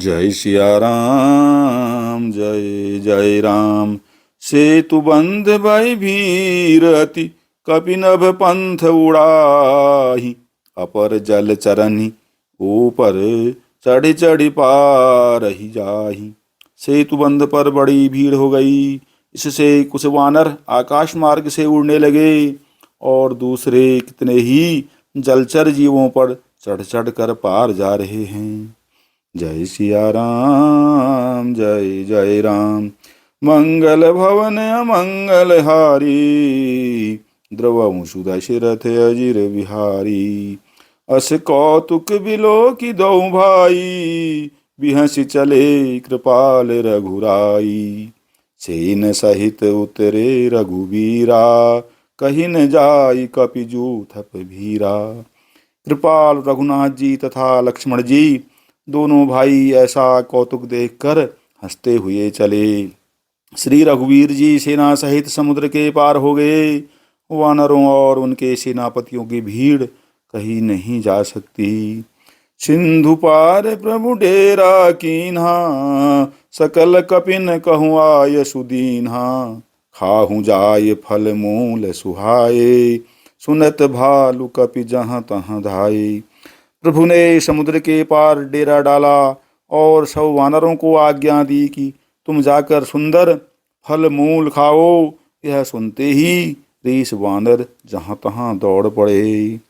जय सिया राम जय जय राम। सेतु बंध भई भीरति कपिनभ पंथ उड़ाही। अपर जल चरनी ऊपर चढ़ी चढ़ी पार ही जाही। सेतु बंध पर बड़ी भीड़ हो गई। इससे कुछ वानर आकाश मार्ग से उड़ने लगे और दूसरे कितने ही जलचर जीवों पर चढ़ चढ़ कर पार जा रहे हैं। जय सिया राम जय जय राम। मंगल भवन अमंगल हारी। द्रवहु दशरथ अजिर बिहारी। अस कौतुक बिलो की दो भाई। बिहस चले कृपाल रघुराई। सेन सहित उतरे रघुबीरा। कहीं न जाई कपिजू थप भीरा। कृपाल रघुनाथ जी तथा लक्ष्मण जी दोनों भाई ऐसा कौतुक देखकर हंसते हुए चले। श्री रघुवीर जी सेना सहित समुद्र के पार हो गए। वानरों और उनके सेनापतियों की भीड़ कहीं नहीं जा सकती। सिंधु पार प्रभु डेरा कीन्हा। सकल कपिन कहूँ आय सुदीन्हा। खाहू जाय फल मूल सुहाए। सुनत भालु कपि जहाँ तहाँ धाये। प्रभु ने समुद्र के पार डेरा डाला और सब वानरों को आज्ञा दी कि तुम जाकर सुंदर फल मूल खाओ। यह सुनते ही रीस वानर जहाँ तहाँ दौड़ पड़े।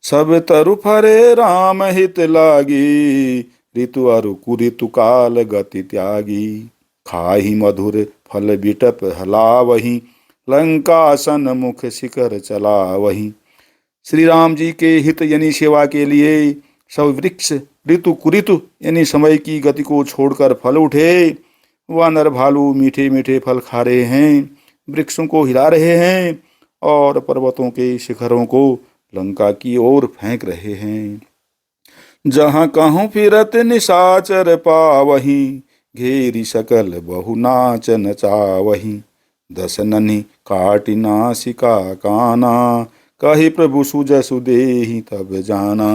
सब तरु फरे राम हित लागी। ऋतु अरु कुऋतु काल गति त्यागी। खाही मधुर फल बिटप हला वही। लंका सन मुख शिखर चला वही। श्री राम जी के हित यानी सेवा के लिए सब वृक्ष ऋतु कुऋतु यानी समय की गति को छोड़कर फल उठे। वानर भालू मीठे मीठे फल खा रहे हैं, वृक्षों को हिला रहे हैं और पर्वतों के शिखरों को लंका की ओर फेंक रहे हैं। जहाँ कहूँ फिरत निशाचर पावही। घेरी सकल बहु नाच नचावही। दस ननि काटि नासिका काना। कही प्रभु सुजसु देहि तब जाना।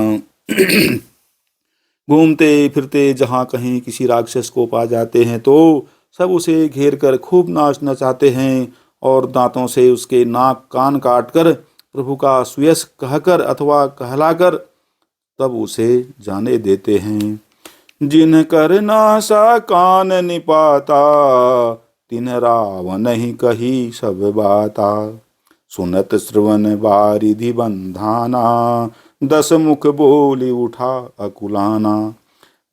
घूमते फिरते जहाँ कहीं किसी राक्षस को पा जाते हैं तो सब उसे घेर कर खूब नाच नचाते हैं और दांतों से उसके नाक कान काट कर प्रभु का सुयश कहकर अथवा कहलाकर तब उसे जाने देते हैं। जिन कर नासा कान निपाता। तिन रावण ही कही सब बाता। सुनत श्रवण बारिधि बंधाना। दस मुख बोली उठा अकुलाना।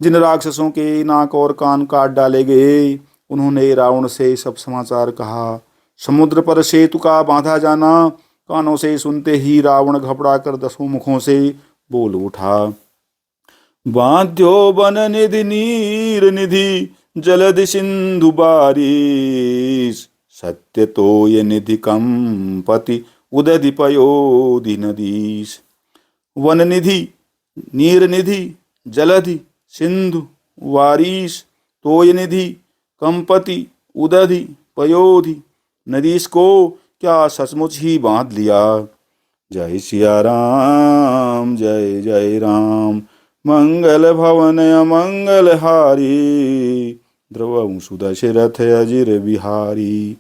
जिन राक्षसों के नाक और कान काट डाले गए उन्होंने रावण से सब समाचार कहा। समुद्र पर सेतु का बांधा जाना कानों से सुनते ही रावण घबरा कर दसों मुखों से बोल उठा। बांध्यो वन निधि नीर निधि। जलधि सिंधु बारिश। सत्य तो ये निधि कंपति। उदधि पयोधि नदीश। वन निधि, नीर निधि, जलधि, सिंधु, वारिश, तोय निधि, कंपति, उदधि, पयोधि, नदीश को क्या सचमुच ही बांध लिया। जय सिया राम जय जय राम। मंगल भवन अमंगल हारी। द्रवहु दशरथ अजिर बिहारी।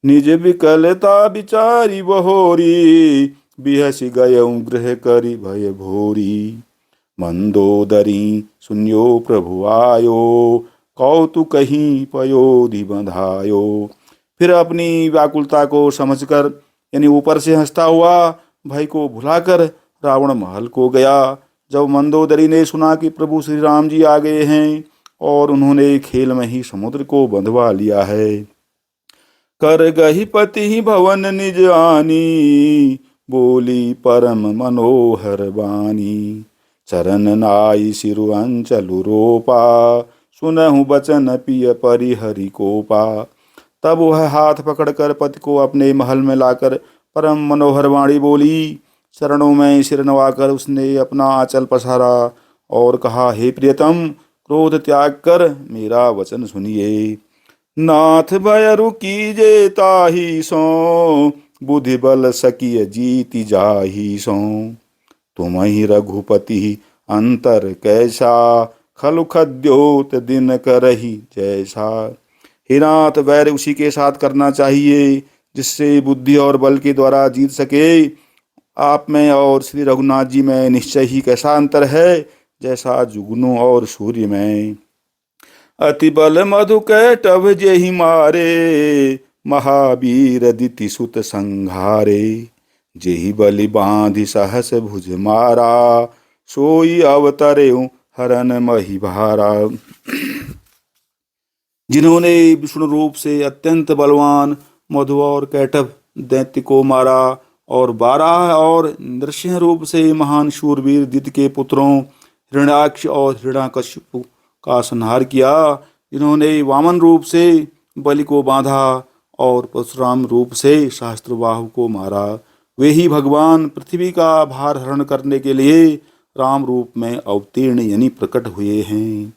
निज विकलता विचारी बहोरी। बिहसि गयऊँ गृह करि भय भोरी। मंदोदरी सुनियो प्रभु आयो। कौतुकहि पयोधि बंधायो। फिर अपनी व्याकुलता को समझकर यानी ऊपर से हंसता हुआ भय को भुलाकर रावण महल को गया। जब मंदोदरी ने सुना कि प्रभु श्री राम जी आ गए हैं और उन्होंने खेल में ही समुद्र को बंधवा लिया है। कर गही पति भवन निज आनी। बोली परम मनोहर बानी। चरण नाई सिरु अंचलु रोपा। सुनहु बचन पिय परिहरि कोपा। तब वह हाथ पकड़कर पति को अपने महल में लाकर परम मनोहर वाणी बोली। चरणों में सिर नवाकर उसने अपना आंचल पसारा और कहा, हे प्रियतम, क्रोध त्याग कर मेरा वचन सुनिए। नाथ भयरु कीजे ताहि सो। बुद्धि बल सकिय जीति जाहि सो। तुम ही रघुपति अंतर कैसा। खलु खद्योत दिन करही जैसा। हे नाथ, वैर उसी के साथ करना चाहिए जिससे बुद्धि और बल के द्वारा जीत सके। आप में और श्री रघुनाथ जी में निश्चय ही कैसा अंतर है, जैसा जुगनू और सूर्य में। अति बल मधु कैटभ जेहि मारे, महावीर दिति सुत संघारे। जेहि बलि बांधि सहस भुज मारा, सोई अवतरे हरन मही भारा। जिन्होंने विष्णु रूप से अत्यंत बलवान मधु और कैटभ दैत्य को मारा, और बारह और नृसिंह रूप से महान शूरवीर दिति के पुत्रों हिरण्याक्ष और हिरण्याकशिपु का संहार किया। जिन्होंने वामन रूप से बलि को बांधा और परशुराम रूप से सहस्त्रबाहु को मारा, वे ही भगवान पृथ्वी का भार हरण करने के लिए राम रूप में अवतीर्ण यानी प्रकट हुए हैं।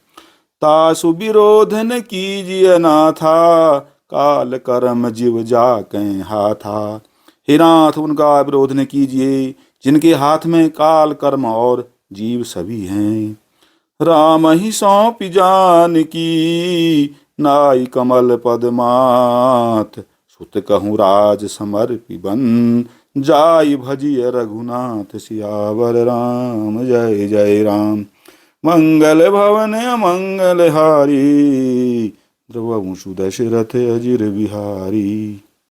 तासु विरोध न कीजिए नाथा, काल कर्म जीव जाके हाथा। हे नाथ, उनका विरोध न कीजिए जिनके हाथ में काल कर्म और जीव सभी हैं। राम ही सौंपी जानकी, नाई कमल पद मात। सुत कहूँ राज समर्पि बन, जाई भजिय रघुनाथ सियावर राम। जय जय राम। मंगल भवन अमंगल हारी, द्रवहु सुदशरथ अजिर बिहारी।